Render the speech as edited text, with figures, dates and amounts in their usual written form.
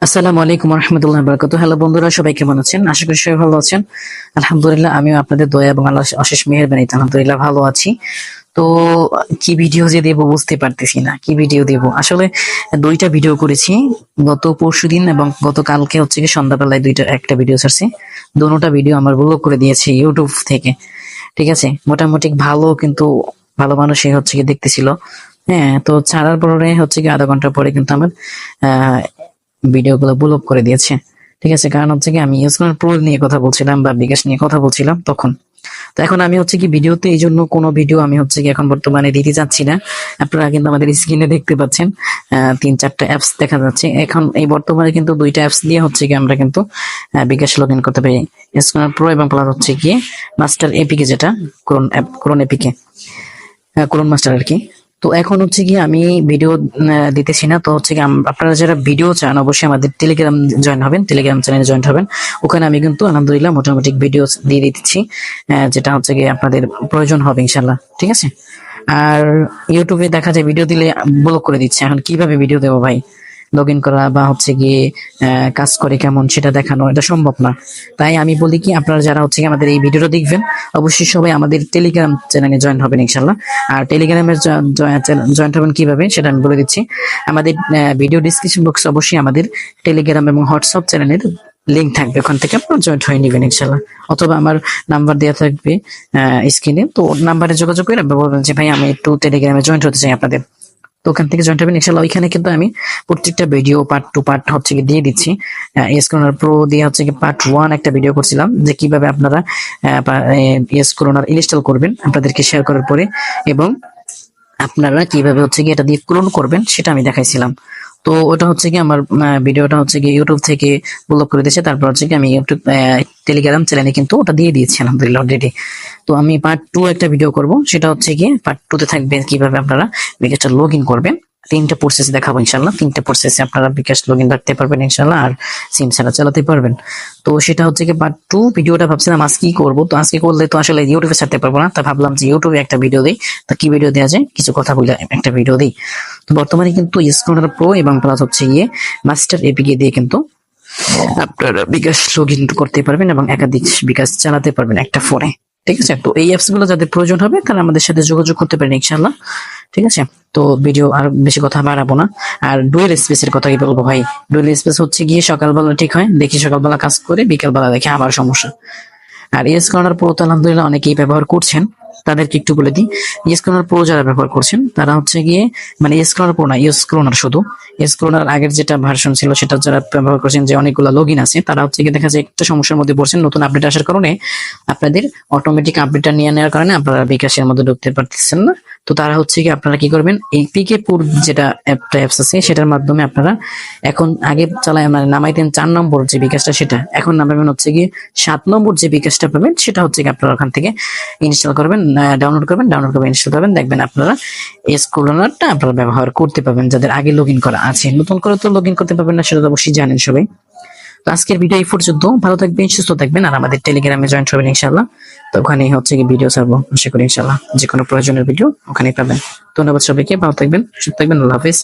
আসসালামু আলাইকুম রহমতুল্লাহ বরকত। হ্যালো বন্ধুরা, সবাই কেমন আছেন? আশা করি সবাই ভালো আছেন। আলহামদুলিল্লাহ, আমিও আপনাদের দয়া এবং আল্লাহ অশেষ মেহেরবানিতে আলহামদুলিল্লাহ ভালো আছি। তো কি ভিডিও যে দেবো বুঝতে পারতেছি না, কি ভিডিও দেবো আসলে। দুইটা ভিডিও করেছি, গত পরশুদিন এবং গতকালকে হচ্ছে কি সন্ধ্যাবেলায় একটা ভিডিও ছাড়ছি। দুটোটা ভিডিও আমার ব্লক করে দিয়েছে ইউটিউব থেকে। ঠিক আছে, মোটামুটি ভালো, কিন্তু ভালো মানুষই হচ্ছে কি দেখতেছিল। হ্যাঁ, তো ছাড়ার পরে হচ্ছে কি আধা ঘন্টা পরে কিন্তু আমার ভিডিও গুলো ব্লক করে দিয়েছে। ঠিক আছে, কারণ হচ্ছে কি আমি ইউসমান প্রো নিয়ে কথা বলছিলাম বা বিকাশ নিয়ে কথা বলছিলাম তখন। তো এখন আমি হচ্ছে কি ভিডিওতে এই জন্য কোনো ভিডিও আমি হচ্ছে কি এখন বর্তমানে দিতে যাচ্ছি না। আপনারা কিন্তু আমাদের স্ক্রিনে দেখতে পাচ্ছেন 3-4টা অ্যাপস দেখা যাচ্ছে। এখন এই বর্তমানে কিন্তু দুইটা অ্যাপস দিয়ে হচ্ছে কি আমরা কিন্তু বিকাশ লগ ইন করতে পারি, ইউসমান প্রো এবং প্লাস হচ্ছে কি মাস্টার এপিকে, যেটা ক্রোন এপিকে, ক্লোন মাস্টার আর কি। তো এখন হচ্ছে কি আমি ভিডিও দিতেছি না। তো হচ্ছে কি আপনারা যারা ভিডিও চান অবশ্যই আমাদের টেলিগ্রাম জয়েন হবেন, টেলিগ্রাম চ্যানেলে জয়েন হবেন। ওখানে আমি কিন্তু আলহামদুলিল্লাহ মোটামুটি ভিডিও দিয়ে দিচ্ছি, যেটা হচ্ছে কি আপনাদের প্রয়োজন হবে ইনশাল্লাহ। ঠিক আছে। আর ইউটিউবে দেখা যায় ভিডিও দিলে ব্লক করে দিচ্ছে। এখন কিভাবে ভিডিও দেবো ভাই? লগ ইন করা বা হচ্ছে গিয়ে কাজ করে কেমন সেটা দেখানো, এটা সম্ভব না। তাই আমি বলি কি, আপনারা যারা হচ্ছে কি আমাদের এই ভিডিওটা দেখবেন অবশ্যই সবাই আমাদের টেলিগ্রাম চ্যানেলে জয়েন হবেন ইনশাল্লাহ। আর টেলিগ্রামের জয়েন হবেন কিভাবে সেটা আমি বলে দিচ্ছি। আমাদের ভিডিও ডিসক্রিপশন বক্সে অবশ্যই আমাদের টেলিগ্রাম এবং হোয়াটসঅ্যাপ চ্যানেলের লিঙ্ক থাকবে, ওখান থেকে আপনারা জয়েন্ট হয়ে নেবেন ইনশাল্লাহ। অথবা আমার নাম্বার দেওয়া থাকবে স্ক্রিনে, তো নাম্বারে যোগাযোগ করে বলবেন যে ভাই আমি একটু টেলিগ্রামে জয়েন্ট হতে চাই আপনাদের। তো ওখান থেকে জয়েন্ট হবেন ইনশাল্লাহ। ওইখানে কিন্তু আমি প্রত্যেকটা ভিডিও পার্ট টু পার্ট হচ্ছে কি দিয়ে দিচ্ছি। এসকোনার প্রো দিয়ে হচ্ছে কি পার্ট 1 একটা ভিডিও করছিলাম, যে কিভাবে আপনারা এসকোনার ইনস্টল করবেন আপনাদেরকে শেয়ার করার পরে, এবং আপনারা কিভাবে হচ্ছে কি এটা দিয়ে ক্লোন করবেন সেটা আমি দেখাইছিলাম। তো ওটা হচ্ছে কি আমার ভিডিওটা হচ্ছে কি ইউটিউব থেকে ব্লক করে দিয়েছে। তারপর হচ্ছে কি আমি ইউটিউব টেলিগ্রাম চ্যানেলে কিন্তু ওটা দিয়ে দিয়েছি আলহামদুলিল্লাহ অলরেডি। তো আমি পার্ট 2 একটা ভিডিও করব, সেটা হচ্ছে কি পার্ট 2 তে থাকবে কিভাবে আপনারা বিকাশটা লগ ইন করবেন। 3টা প্রসেস দেখাবো ইনশাল্লাহ। 3টা প্রসেসে আপনারা বিকাশ লগ ইন রাখতে পারবেন ইনশাল্লাহ, আর সিম ছাড়া চালাতে পারবেন। তো সেটা হচ্ছে কি পার্ট 2 ভিডিওটা ভাবছিলাম আজকেই করব। তো আজকে করলে তো আসলে ইউটিউবে ছাড়তে পারবো না, তা ভাবলাম যে ইউটিউবে একটা ভিডিও দিই। তো কি ভিডিও দেওয়া যায়, কিছু কথা বলে একটা ভিডিও দিই। তো বর্তমানে কিন্তু স্ক্রোনার প্রো এবং প্লাস হচ্ছে গিয়ে মাস্টার এপিকে দিয়ে কিন্তু আপনারা বিকাশ লগ ইন করতে পারবেন এবং একাধিক বিকাশ চালাতে পারবেন একটা ফোনে। ঠিক আছে, তো এই অ্যাপস গুলো যাদের প্রয়োজন হবে তারা আমাদের সাথে যোগাযোগ করতে পারেন ইনশাল্লাহ। ঠিক আছে, তো ভিডিও আর বেশি কথা বাড়াবো না। আর ডুয়েল স্পেসের কথা কি বলবো ভাই? ডুয়েল স্পেস হচ্ছে গিয়ে সকালবেলা ঠিক হয়, দেখি সকালবেলা কাজ করে বিকালবেলা দেখি আবার সমস্যা। আর ইয়েস কর্নার প্রো তো আলহামদুলিল্লাহ অনেকেই ব্যবহার করছেন, তাদেরকে একটু বলে দিই। ইয়েস কর্নার প্রো যারা ব্যবহার করছেন তারা হচ্ছে গিয়ে মানে ইয়েস কর্নার প্রো না, ইয়েস কর্নার শুধু। ইয়েস কর্নার আগের যেটা ভার্সন ছিল সেটা যারা ব্যবহার করছেন, যে অনেকগুলো লগ ইন আছে, তারা হচ্ছে গিয়ে দেখা যায় একটা সমস্যার মধ্যে পড়ছেন। নতুন আপডেট আসার কারণে আপনাদের অটোমেটিক আপডেটটা নিয়ে নেওয়ার কারণে আপনারা বিকাশের মধ্যে ঢুকতে পারতেছেন না। তো তারা হচ্ছে কি আপনারা কি করবেন, এই পিকে পুর যেটা অ্যাপস আছে সেটার মাধ্যমে আপনারা এখন আগে চালায় মানে নামাইতেন 4 নম্বর যে বিকাশটা, সেটা এখন নামাবেন হচ্ছে গিয়ে 7 নম্বর যে বিকাশটা পাবেন, সেটা হচ্ছে কি আপনারা ওখান থেকে ইনস্টল করবেন, ডাউনলোড করবেন, ইনস্টল করবেন, দেখবেন আপনারা স্ক্রোলারটা আপনারা ব্যবহার করতে পারবেন। যাদের আগে লগ ইন করা আছে, নতুন করে তো লগ ইন করতে পারবেন না, সেটা তো অবশ্যই জানেন সবাই। তো আজকের ভিডিও এই পর্যন্ত। ভালো থাকবেন, সুস্থ থাকবেন, আর আমাদের টেলিগ্রামে জয়েন হবেন ইনশাল্লাহ। তো ওখানে হচ্ছে কি ভিডিও ছাড়বো আশা করি ইনশাল্লাহ, যে কোনো প্রয়োজনের ভিডিও ওখানেই পাবেন। ধন্যবাদ সবাইকে, ভালো থাকবেন, সুস্থ থাকবেন, আল্লাহ হাফেজ।